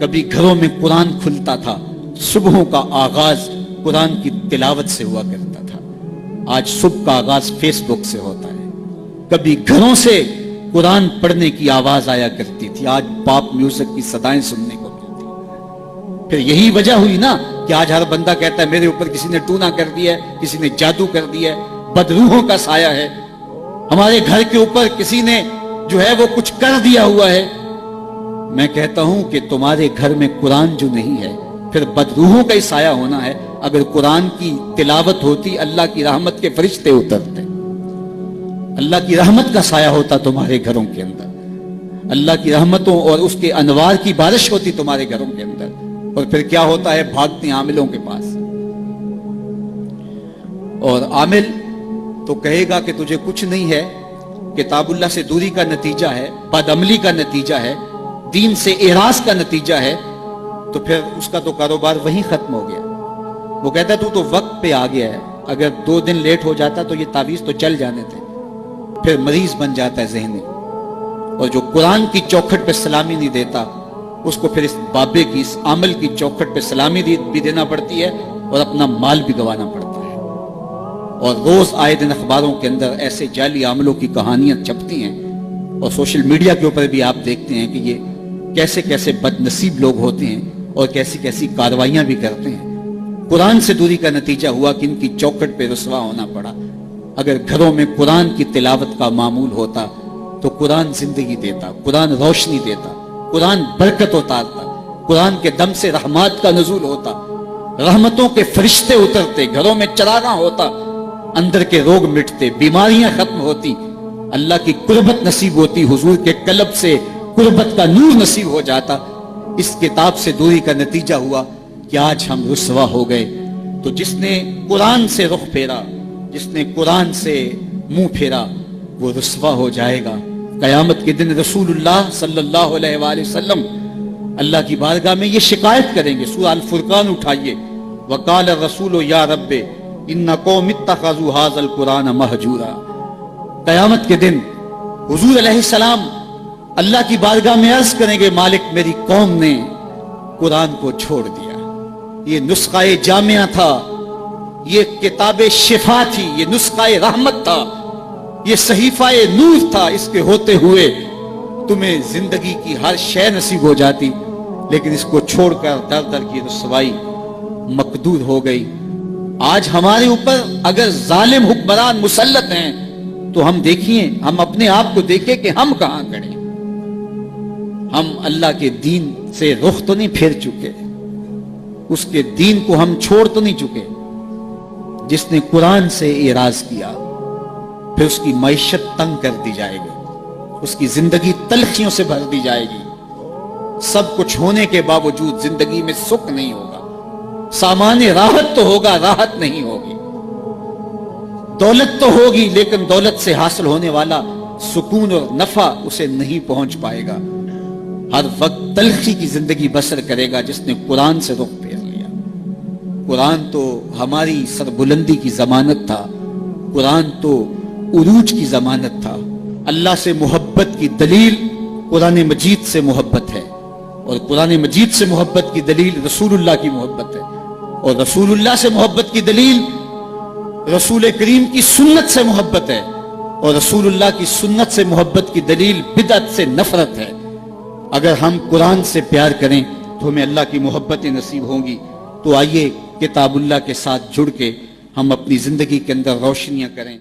کبھی گھروں میں قرآن کھلتا تھا، صبحوں کا آغاز قرآن کی تلاوت سے ہوا کرتا تھا، آج صبح کا آغاز فیس بک سے ہوتا ہے۔ کبھی گھروں سے قرآن پڑھنے کی آواز آیا کرتی تھی، آج پاپ میوزک کی صدائیں سننے کو ملتی ہیں۔ پھر یہی وجہ ہوئی نا کہ آج ہر بندہ کہتا ہے میرے اوپر کسی نے ٹونا کر دیا ہے، کسی نے جادو کر دیا ہے، بدروحوں کا سایہ ہے، ہمارے گھر کے اوپر کسی نے جو ہے وہ کچھ کر دیا ہوا ہے۔ میں کہتا ہوں کہ تمہارے گھر میں قرآن جو نہیں ہے پھر بدروحوں کا ہی سایہ ہونا ہے۔ اگر قرآن کی تلاوت ہوتی اللہ کی رحمت کے فرشتے اترتے، اللہ کی رحمت کا سایہ ہوتا تمہارے گھروں کے اندر، اللہ کی رحمتوں اور اس کے انوار کی بارش ہوتی تمہارے گھروں کے اندر، اور پھر کیا ہوتا ہے؟ بھاگتے عاملوں کے پاس، اور عامل تو کہے گا کہ تجھے کچھ نہیں ہے، کتاب اللہ سے دوری کا نتیجہ ہے، بد عملی کا نتیجہ ہے، دین سے اعراض کا نتیجہ ہے، تو پھر اس کا تو کاروبار وہیں ختم ہو گیا۔ وہ کہتا ہے تو وقت پہ آ گیا ہے، اگر 2 دن لیٹ ہو جاتا تو یہ تعویذ تو چل جانے تھے۔ پھر مریض بن جاتا ہے ذہنی، اور جو قرآن کی چوکھٹ پہ سلامی نہیں دیتا اس کو پھر اس بابے کی، اس عمل کی چوکھٹ پہ سلامی بھی دینا پڑتی ہے اور اپنا مال بھی گوانا پڑتا ہے۔ اور روز آئے دن اخباروں کے اندر ایسے جعلی عاملوں کی کہانیاں چھپتی ہیں، اور سوشل میڈیا کے اوپر بھی آپ دیکھتے ہیں کہ یہ کیسے کیسے بد نصیب لوگ ہوتے ہیں اور کیسی کیسی کارروائیاں بھی کرتے ہیں۔ قرآن سے دوری کا نتیجہ ہوا کہ ان کی چوکھٹ پہ رسوا ہونا پڑا۔ اگر گھروں میں قرآن کی تلاوت کا معمول ہوتا تو قرآن زندگی دیتا، قرآن روشنی دیتا، قرآن برکت اتارتا، قرآن کے دم سے رحمات کا نزول ہوتا، رحمتوں کے فرشتے اترتے، گھروں میں چراغاں ہوتا، اندر کے روگ مٹتے، بیماریاں ختم ہوتی، اللہ کی قربت نصیب ہوتی، حضور کے قلب سے قربت کا نور نصیب ہو جاتا۔ اس کتاب سے دوری کا نتیجہ ہوا کہ آج ہم رسوا ہو گئے۔ تو جس نے قرآن سے رخ پھیرا، جس نے قرآن سے منہ پھیرا، وہ رسوا ہو جائے گا۔ قیامت کے دن رسول اللہ صلی اللہ علیہ وآلہ وسلم اللہ کی بارگاہ میں یہ شکایت کریں گے۔ سورہ الفرقان اٹھائیے، وقال الرسول یا رب ان قوم اتخذوا هذا القرآن مہجورا۔ قیامت کے دن حضور علیہ السلام اللہ کی بارگاہ میں عرض کریں گے، مالک میری قوم نے قرآن کو چھوڑ دیا، یہ نسخہ جامعہ تھا، یہ کتاب شفا تھی، یہ نسخہ رحمت تھا، یہ صحیفہ نور تھا، اس کے ہوتے ہوئے تمہیں زندگی کی ہر شے نصیب ہو جاتی، لیکن اس کو چھوڑ کر در در کی رسوائی مقدور ہو گئی۔ آج ہمارے اوپر اگر ظالم حکمران مسلط ہیں تو ہم دیکھیں، ہم اپنے آپ کو دیکھیں کہ ہم کہاں کھڑے ہیں۔ ہم اللہ کے دین سے رخ تو نہیں پھیر چکے، اس کے دین کو ہم چھوڑ تو نہیں چکے۔ جس نے قرآن سے اعراض کیا پھر اس کی معیشت تنگ کر دی جائے گی، اس کی زندگی تلخیوں سے بھر دی جائے گی، سب کچھ ہونے کے باوجود زندگی میں سکھ نہیں ہوگا، سامان راحت تو ہوگا، راحت نہیں ہوگی، دولت تو ہوگی لیکن دولت سے حاصل ہونے والا سکون اور نفع اسے نہیں پہنچ پائے گا۔ ہر وقت تلخی کی زندگی بسر کرے گا جس نے قرآن سے رخ پھیر لیا۔ قرآن تو ہماری سربلندی کی ضمانت تھا، قرآن تو عروج کی ضمانت تھا۔ اللہ سے محبت کی دلیل قرآن مجید سے محبت ہے، اور قرآن مجید سے محبت کی دلیل رسول اللہ کی محبت ہے، اور رسول اللہ سے محبت کی دلیل رسول کریم کی سنت سے محبت ہے، اور رسول اللہ کی سنت سے محبت کی دلیل بدعت سے نفرت ہے۔ اگر ہم قرآن سے پیار کریں تو ہمیں اللہ کی محبتیں نصیب ہوں گی۔ تو آئیے کتاب اللہ کے ساتھ جڑ کے ہم اپنی زندگی کے اندر روشنیاں کریں۔